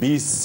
20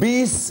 20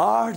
8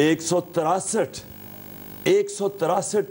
163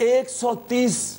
130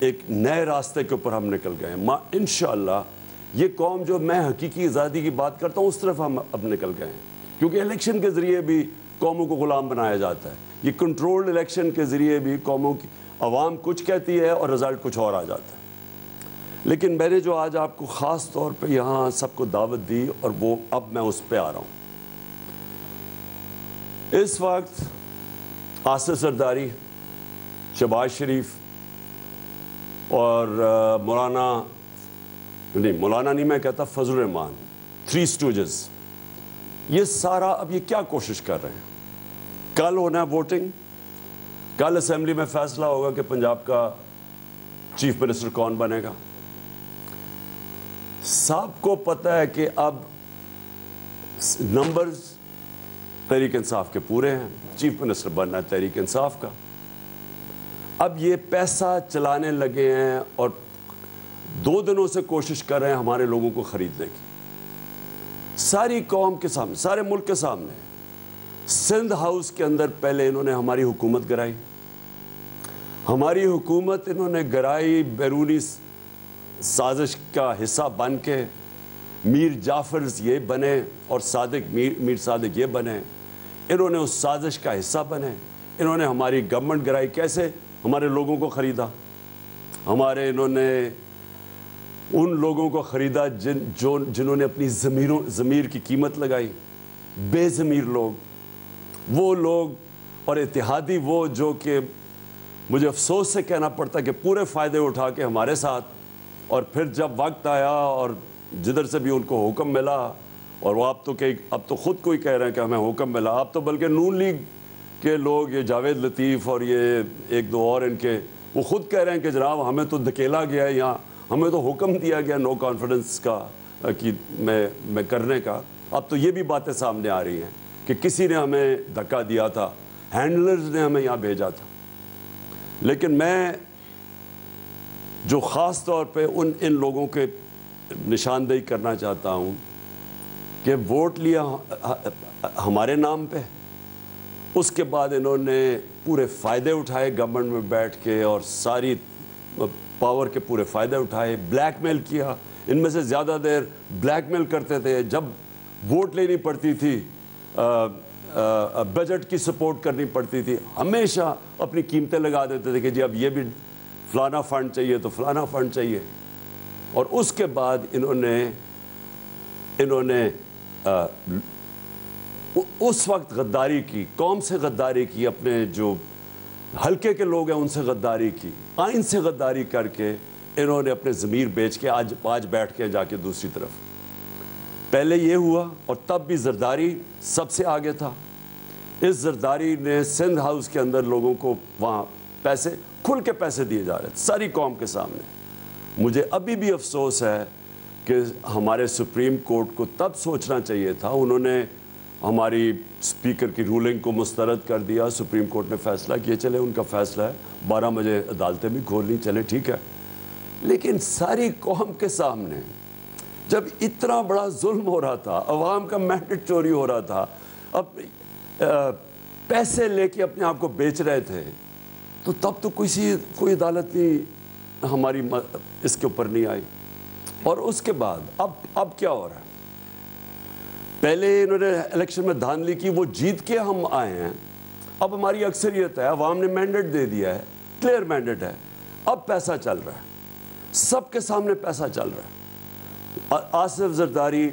ایک نئے راستے کے اوپر ہم نکل گئے ہیں. انشاءاللہ یہ قوم جو میں حقیقی آزادی کی بات کرتا ہوں اس طرف ہم اب نکل گئے ہیں, کیونکہ الیکشن کے ذریعے بھی قوموں کو غلام بنایا جاتا ہے. یہ کنٹرولڈ الیکشن کے ذریعے بھی قوموں کی عوام کچھ کہتی ہے اور رزلٹ کچھ اور آ جاتا ہے. لیکن میں نے جو آج آپ کو خاص طور پہ یہاں سب کو دعوت دی, اور وہ اب میں اس پہ آ رہا ہوں. اس وقت آصف زرداری, شہباز شریف اور مولانا نہیں میں کہتا, فضل الرحمان, 3 اسٹوجز, یہ سارا اب یہ کیا کوشش کر رہے ہیں. کل ہونا ہے ووٹنگ, کل اسمبلی میں فیصلہ ہوگا کہ پنجاب کا چیف منسٹر کون بنے گا. سب کو پتہ ہے کہ اب نمبرز تحریک انصاف کے پورے ہیں, چیف منسٹر بننا ہے تحریک انصاف کا. اب یہ پیسہ چلانے لگے ہیں اور 2 دنوں سے کوشش کر رہے ہیں ہمارے لوگوں کو خریدنے کی. ساری قوم کے سامنے, سارے ملک کے سامنے. سندھ ہاؤس کے اندر پہلے انہوں نے ہماری حکومت گرائی. ہماری حکومت انہوں نے گرائی بیرونی سازش کا حصہ بن کے. میر جعفرز یہ بنے اور میر صادق یہ بنے. انہوں نے اس سازش کا حصہ بنے. انہوں نے ہماری گورنمنٹ گرائی. کیسے؟ ہمارے لوگوں کو خریدا. انہوں نے ان لوگوں کو خریدا جنہوں نے اپنی ضمیر کی قیمت لگائی. بے ضمیر لوگ, وہ لوگ اور اتحادی وہ جو کہ مجھے افسوس سے کہنا پڑتا کہ پورے فائدے اٹھا کے ہمارے ساتھ, اور پھر جب وقت آیا اور جدھر سے بھی ان کو حکم ملا, اور وہ اب تو خود کو ہی کہہ رہے ہیں کہ ہمیں حکم ملا. اب تو بلکہ نون لیگ کے لوگ, یہ جاوید لطیف اور یہ 1-2 اور ان کے, وہ خود کہہ رہے ہیں کہ جناب ہمیں تو دھکیلا گیا ہے, یہاں ہمیں تو حکم دیا گیا نو کانفیڈنس کا میں کرنے کا. اب تو یہ بھی باتیں سامنے آ رہی ہیں کہ کسی نے ہمیں دھکا دیا تھا, ہینڈلرز نے ہمیں یہاں بھیجا تھا. لیکن میں جو خاص طور پہ ان لوگوں کے نشاندہی کرنا چاہتا ہوں کہ ووٹ لیا ہمارے نام پہ, اس کے بعد انہوں نے پورے فائدے اٹھائے گورنمنٹ میں بیٹھ کے, اور ساری پاور کے پورے فائدے اٹھائے. بلیک میل کیا. ان میں سے زیادہ دیر بلیک میل کرتے تھے. جب ووٹ لینی پڑتی تھی, بجٹ کی سپورٹ کرنی پڑتی تھی, ہمیشہ اپنی قیمتیں لگا دیتے تھے کہ جی اب یہ بھی فلانا فنڈ چاہیے تو فلانا فنڈ چاہیے. اور اس کے بعد انہوں نے اس وقت غداری کی, قوم سے غداری کی, اپنے جو حلقے کے لوگ ہیں ان سے غداری کی, آئین سے غداری کر کے انہوں نے اپنے ضمیر بیچ کے آج بیٹھ کے جا کے دوسری طرف. پہلے یہ ہوا, اور تب بھی زرداری سب سے آگے تھا. اس زرداری نے سندھ ہاؤس کے اندر لوگوں کو وہاں پیسے, کھل کے پیسے دیے جا رہے تھے ساری قوم کے سامنے. مجھے ابھی بھی افسوس ہے کہ ہمارے سپریم کورٹ کو تب سوچنا چاہیے تھا. انہوں نے ہماری اسپیکر کی رولنگ کو مسترد کر دیا. سپریم کورٹ نے فیصلہ کیا, چلے ان کا فیصلہ ہے, 12 بجے عدالتیں بھی کھول لیں, چلے ٹھیک ہے. لیکن ساری قوم کے سامنے جب اتنا بڑا ظلم ہو رہا تھا, عوام کا مینڈیٹ چوری ہو رہا تھا, اب پیسے لے کے اپنے آپ کو بیچ رہے تھے, تو تب تو کوئی عدالت نہیں ہماری اس کے اوپر نہیں آئی. اور اس کے بعد اب کیا ہو رہا ہے؟ پہلے انہوں نے الیکشن میں دھاندلی کی, وہ جیت کے ہم آئے ہیں, اب ہماری اکثریت ہے, عوام نے مینڈیٹ دے دیا ہے, کلیئر مینڈیٹ ہے, اب پیسہ چل رہا ہے, سب کے سامنے پیسہ چل رہا ہے. آصف زرداری,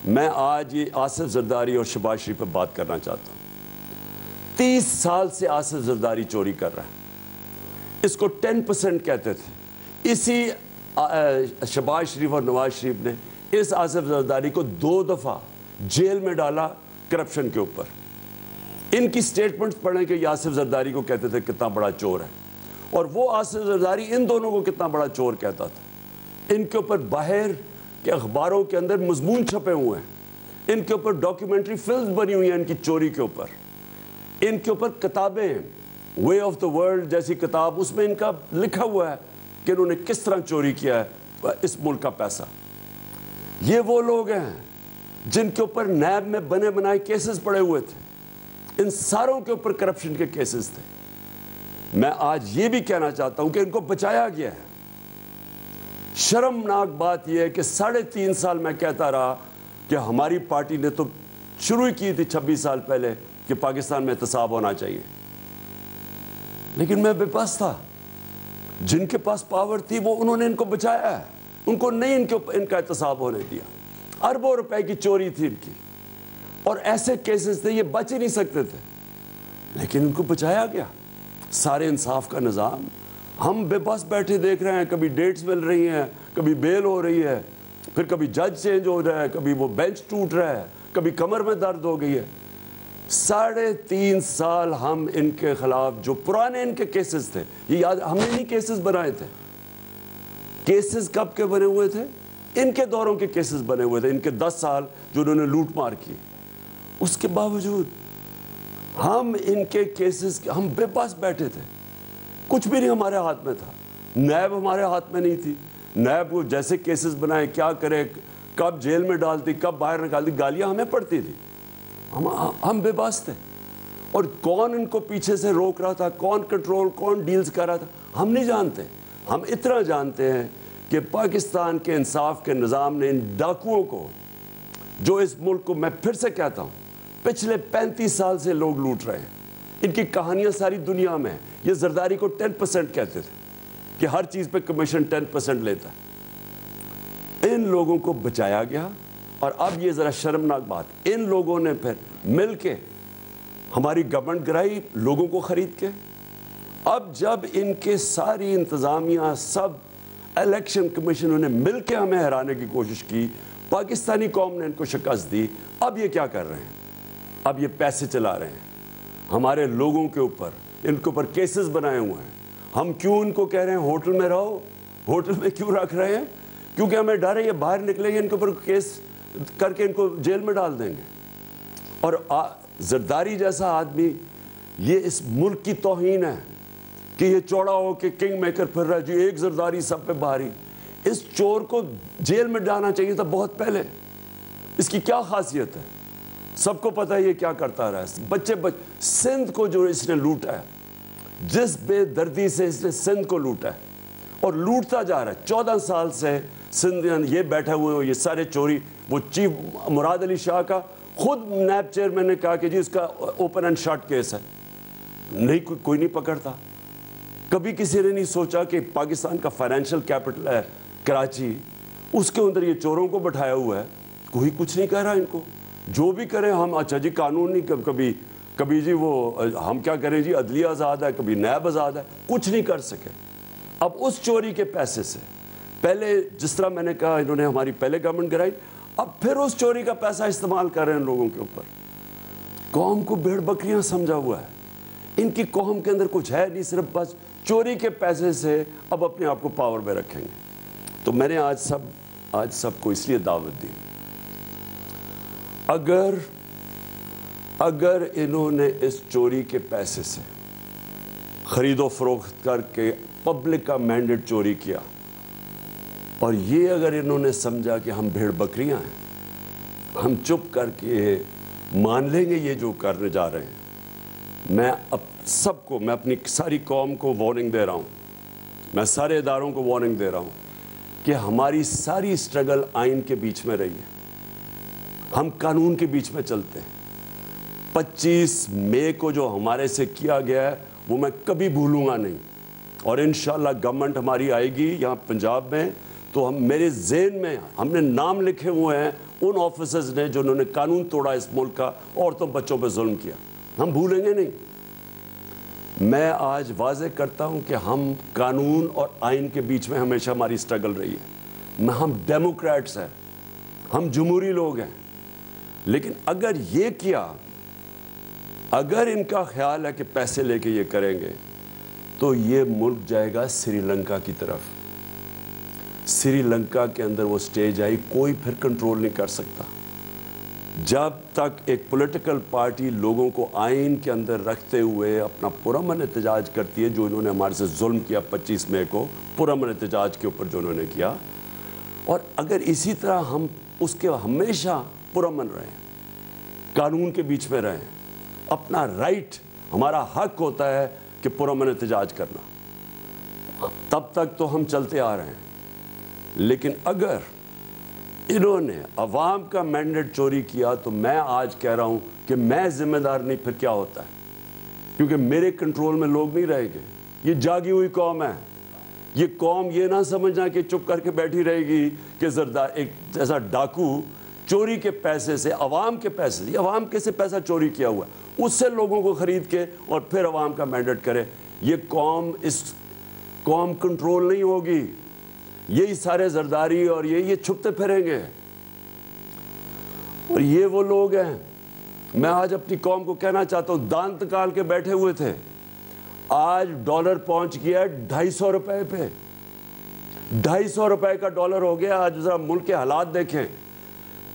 میں آج یہ آصف زرداری اور شہباز شریف پہ بات کرنا چاہتا ہوں. 30 سال سے آصف زرداری چوری کر رہا ہے. اس کو 10% کہتے تھے. اسی شہباز شریف اور نواز شریف نے اس آصف زرداری کو 2 دفعہ جیل میں ڈالا کرپشن کے اوپر. ان کی سٹیٹمنٹس پڑھیں کہ یہ آصف زرداری کو کہتے تھے کتنا بڑا چور ہے, اور وہ آصف زرداری ان دونوں کو کتنا بڑا چور کہتا تھا. ان کے اوپر باہر کے اخباروں کے اندر مضمون چھپے ہوئے ہیں, ان کے اوپر ڈاکیومنٹری فلمز بنی ہوئی ہیں ان کی چوری کے اوپر, ان کے اوپر کتابیں, وے آف دا ورلڈ جیسی کتاب, اس میں ان کا لکھا ہوا ہے کہ انہوں نے کس طرح چوری کیا ہے اس ملک کا پیسہ. یہ وہ لوگ ہیں جن کے اوپر نیب میں بنے بنائے کیسز پڑے ہوئے تھے. ان ساروں کے اوپر کرپشن کے کیسز تھے. میں آج یہ بھی کہنا چاہتا ہوں کہ ان کو بچایا گیا ہے۔ شرمناک بات یہ ہے کہ 3.5 سال میں کہتا رہا کہ ہماری پارٹی نے تو شروع کی تھی 26 سال پہلے کہ پاکستان میں احتساب ہونا چاہیے، لیکن میں بے بس تھا۔ جن کے پاس پاور تھی وہ انہوں نے ان کو بچایا ہے، ان کو نہیں ان کا احتساب ہونے دیا۔ اربوں روپے کی چوری تھی ان کی، اور ایسے کیسز تھے یہ بچ ہی نہیں سکتے تھے، لیکن ان کو بچایا گیا۔ سارے انصاف کا نظام، ہم بے بس بیٹھے دیکھ رہے ہیں، کبھی ڈیٹس مل رہی ہیں، کبھی بیل ہو رہی ہے، پھر کبھی جج چینج ہو رہا ہے، کبھی وہ بینچ ٹوٹ رہا ہے، کبھی کمر میں درد ہو گئی ہے۔ 3.5 سال ہم ان کے خلاف جو پرانے ان کے کیسز تھے، یہ یاد، ہم نے نہیں کیسز بنائے تھے۔ کیسز کب کے بنے ہوئے تھے؟ ان کے دوروں کے کیسز بنے ہوئے تھے، ان کے 10 سال جو انہوں نے لوٹ مار کی۔ اس کے باوجود ہم ان کے کیسز، ہم بے بس بیٹھے تھے، کچھ بھی نہیں ہمارے ہاتھ میں تھا۔ نیب ہمارے ہاتھ میں نہیں تھی، نیب کو جیسے کیسز بنائے، کیا کرے، کب جیل میں ڈالتی، کب باہر نکالتی، گالیاں ہمیں پڑتی تھی۔ ہم بے بس تھے، اور کون ان کو پیچھے سے روک رہا تھا، کون کنٹرول، کون ڈیلز کر رہا تھا، ہم نہیں جانتے۔ ہم اتنا جانتے ہیں کہ پاکستان کے انصاف کے نظام نے ان ڈاکوؤں کو، جو اس ملک کو، میں پھر سے کہتا ہوں، پچھلے 35 سال سے لوگ لوٹ رہے ہیں، ان کی کہانیاں ساری دنیا میں ہیں۔ یہ زرداری کو 10% کہتے تھے کہ ہر چیز پہ کمیشن 10% لیتا ہے۔ ان لوگوں کو بچایا گیا، اور اب یہ ذرا شرمناک بات، ان لوگوں نے پھر مل کے ہماری گورنمنٹ گرائی لوگوں کو خرید کے۔ اب جب ان کے ساری انتظامیہ، سب الیکشن کمیشنوں نے مل کے ہمیں ہرانے کی کوشش کی، پاکستانی قوم نے ان کو شکست دی، اب یہ کیا کر رہے ہیں؟ اب یہ پیسے چلا رہے ہیں ہمارے لوگوں کے اوپر، ان کے اوپر کیسز بنائے ہوئے ہیں۔ ہم کیوں ان کو کہہ رہے ہیں ہوٹل میں رہو؟ ہوٹل میں کیوں رکھ رہے ہیں؟ کیونکہ ہمیں ڈر ہے یہ باہر نکلیں گے، ان کے اوپر کیس کر کے ان کو جیل میں ڈال دیں گے۔ اور زرداری جیسا آدمی، یہ اس ملک کی توہین ہے کہ یہ چوڑا ہو کے کنگ میکر پھر رہا ہے، جو ایک زرداری سب پہ بھاری۔ اس چور کو جیل میں ڈالنا چاہیے تھا بہت پہلے۔ اس کی کیا خاصیت ہے؟ سب کو پتہ ہے یہ کیا کرتا رہا ہے۔ سندھ کو جو اس نے لوٹا ہے، جس بے دردی سے اس نے سندھ کو لوٹا ہے اور لوٹتا جا رہا ہے، 14 سال سے سندھ یہ بیٹھے ہوئے ہو، یہ سارے چوری۔ وہ چیف مراد علی شاہ کا خود نیب چیئرمین نے کہا کہ جی اس کا اوپن اینڈ شٹ کیس ہے، نہیں کوئی نہیں پکڑتا۔ کبھی کسی نے نہیں سوچا کہ پاکستان کا فائنینشیل کیپٹل ہے کراچی، اس کے اندر یہ چوروں کو بٹھایا ہوا ہے، کوئی کچھ نہیں کہہ رہا ان کو۔ جو بھی کریں ہم، اچھا جی قانون نہیں، کبھی جی وہ ہم کیا کریں جی، عدلیہ آزاد ہے، کبھی نیب آزاد ہے، کچھ نہیں کر سکے۔ اب اس چوری کے پیسے سے پہلے، جس طرح میں نے کہا انہوں نے ہماری پہلے گورنمنٹ گرائی، اب پھر اس چوری کا پیسہ استعمال کر رہے ہیں لوگوں کے اوپر۔ قوم کو بھیڑ بکریاں سمجھا ہوا ہے، ان کی قوم کے اندر کچھ ہے نہیں، صرف بس چوری کے پیسے سے اب اپنے آپ کو پاور میں رکھیں گے۔ تو میں نے آج سب کو اس لیے دعوت دی، اگر انہوں نے اس چوری کے پیسے سے خرید و فروخت کر کے پبلک کا مینڈیٹ چوری کیا، اور یہ اگر انہوں نے سمجھا کہ ہم بھیڑ بکریاں ہیں، ہم چپ کر کے مان لیں گے یہ جو کرنے جا رہے ہیں، میں اپنی ساری قوم کو وارننگ دے رہا ہوں، میں سارے اداروں کو وارننگ دے رہا ہوں کہ ہماری ساری سٹرگل آئین کے بیچ میں رہی ہے، ہم قانون کے بیچ میں چلتے ہیں۔ 25 مئی کو جو ہمارے سے کیا گیا ہے وہ میں کبھی بھولوں گا نہیں، اور انشاءاللہ گورنمنٹ ہماری آئے گی یہاں پنجاب میں، تو میرے ذہن میں ہم نے نام لکھے ہوئے ہیں ان آفیسرز نے جنہوں نے قانون توڑا اس ملک کا، عورتوں بچوں پہ ظلم کیا، ہم بھولیں گے نہیں۔ میں آج واضح کرتا ہوں کہ ہم قانون اور آئین کے بیچ میں ہمیشہ ہماری سٹرگل رہی ہے۔ ہم ڈیموکریٹس ہیں، ہم جمہوری لوگ ہیں، لیکن اگر یہ کیا، اگر ان کا خیال ہے کہ پیسے لے کے یہ کریں گے، تو یہ ملک جائے گا سری لنکا کی طرف۔ سری لنکا کے اندر وہ سٹیج آئی، کوئی پھر کنٹرول نہیں کر سکتا۔ جب تک ایک پولیٹیکل پارٹی لوگوں کو آئین کے اندر رکھتے ہوئے اپنا پرامن احتجاج کرتی ہے، جو انہوں نے ہمارے سے ظلم کیا 25 مئی کو، پرامن احتجاج کے اوپر جو انہوں نے کیا، اور اگر اسی طرح ہم اس کے ہمیشہ پرامن رہیں، قانون کے بیچ میں رہیں، اپنا رائٹ، ہمارا حق ہوتا ہے کہ پرامن احتجاج کرنا، تب تک تو ہم چلتے آ رہے ہیں۔ لیکن اگر انہوں نے عوام کا مینڈیٹ چوری کیا تو میں آج کہہ رہا ہوں کہ میں ذمہ دار نہیں، پھر کیا ہوتا ہے؟ کیونکہ میرے کنٹرول میں لوگ نہیں رہیں گے۔ یہ جاگی ہوئی قوم ہے۔ یہ قوم یہ نہ سمجھنا کہ چپ کر کے بیٹھی رہے گی کہ ایک جیسا ڈاکو چوری کے پیسے سے، عوام کے پیسے سے، عوام کے سے پیسہ چوری کیا ہوا ہے، اس سے لوگوں کو خرید کے اور پھر عوام کا مینڈیٹ کرے۔ یہ قوم، اس قوم کنٹرول نہیں ہوگی۔ یہی سارے زرداری اور یہ چھپتے پھریں گے، اور یہ وہ لوگ ہیں۔ میں آج اپنی قوم کو کہنا چاہتا ہوں، دانت نکال کے بیٹھے ہوئے تھے، آج ڈالر پہنچ گیا 250 روپے پہ، 250 روپے کا ڈالر ہو گیا۔ آج ذرا ملک کے حالات دیکھیں۔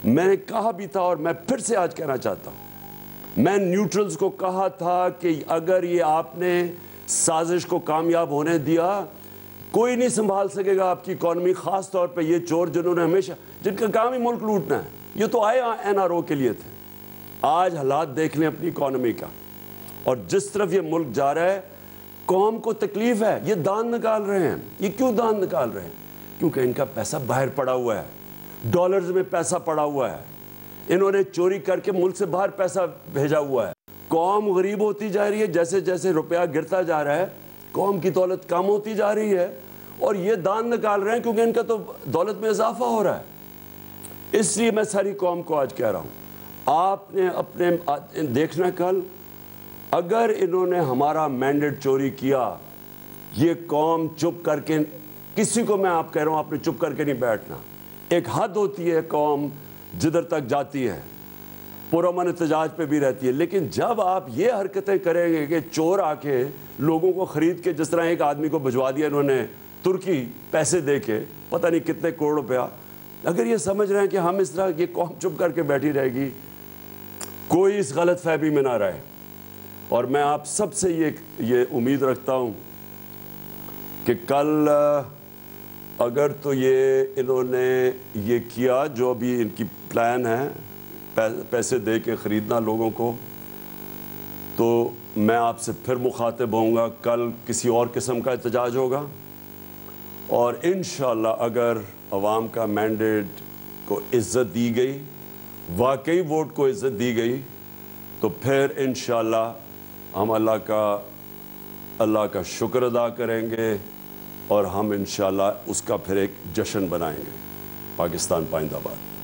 میں نے کہا بھی تھا اور میں پھر سے آج کہنا چاہتا ہوں، میں نیوٹرلز کو کہا تھا کہ اگر یہ آپ نے سازش کو کامیاب ہونے دیا، کوئی نہیں سنبھال سکے گا آپ کی اکانومی، خاص طور پہ یہ چور جنہوں نے ہمیشہ، جن کا کام ہی ملک لوٹنا ہے۔ یہ تو آئے NRO کے لیے تھے۔ آج حالات دیکھ لیں اپنی اکانومی کا، اور جس طرف یہ ملک جا رہا ہے، قوم کو تکلیف ہے۔ یہ دان نکال رہے ہیں۔ یہ کیوں دان نکال رہے ہیں؟ کیونکہ ان کا پیسہ باہر پڑا ہوا ہے، ڈالرز میں پیسہ پڑا ہوا ہے، انہوں نے چوری کر کے ملک سے باہر پیسہ بھیجا ہوا ہے۔ قوم غریب ہوتی جا رہی ہے، جیسے جیسے روپیہ گرتا جا رہا ہے قوم کی دولت کم ہوتی جا رہی ہے، اور یہ دان نکال رہے ہیں کیونکہ ان کا تو دولت میں اضافہ ہو رہا ہے۔ اس لیے میں ساری قوم کو آج کہہ رہا ہوں، آپ نے اپنے دیکھنا کل اگر انہوں نے ہمارا مینڈیٹ چوری کیا، یہ قوم چپ کر کے، کسی کو میں آپ کہہ رہا ہوں آپ نے چپ کر کے نہیں بیٹھنا۔ ایک حد ہوتی ہے قوم جدھر تک جاتی ہے، پرامن احتجاج پہ بھی رہتی ہے، لیکن جب آپ یہ حرکتیں کریں گے کہ چور آ کے لوگوں کو خرید کے، جس طرح ایک آدمی کو بھجوا دیا انہوں نے ترکی پیسے دے کے پتہ نہیں کتنے کروڑ روپیہ، اگر یہ سمجھ رہے ہیں کہ ہم اس طرح یہ قوم چپ کر کے بیٹھی رہے گی، کوئی اس غلط فہمی میں نہ رہے۔ اور میں آپ سب سے یہ امید رکھتا ہوں کہ کل اگر تو یہ انہوں نے یہ کیا جو ابھی ان کی پلان ہے، پیسے دے کے خریدنا لوگوں کو، تو میں آپ سے پھر مخاطب ہوں گا، کل کسی اور قسم کا احتجاج ہوگا، اور انشاءاللہ اگر عوام کا مینڈیٹ کو عزت دی گئی، واقعی ووٹ کو عزت دی گئی، تو پھر انشاءاللہ ہم اللہ کا شکر ادا کریں گے، اور ہم انشاءاللہ اس کا پھر ایک جشن بنائیں گے۔ پاکستان پائندہ باد۔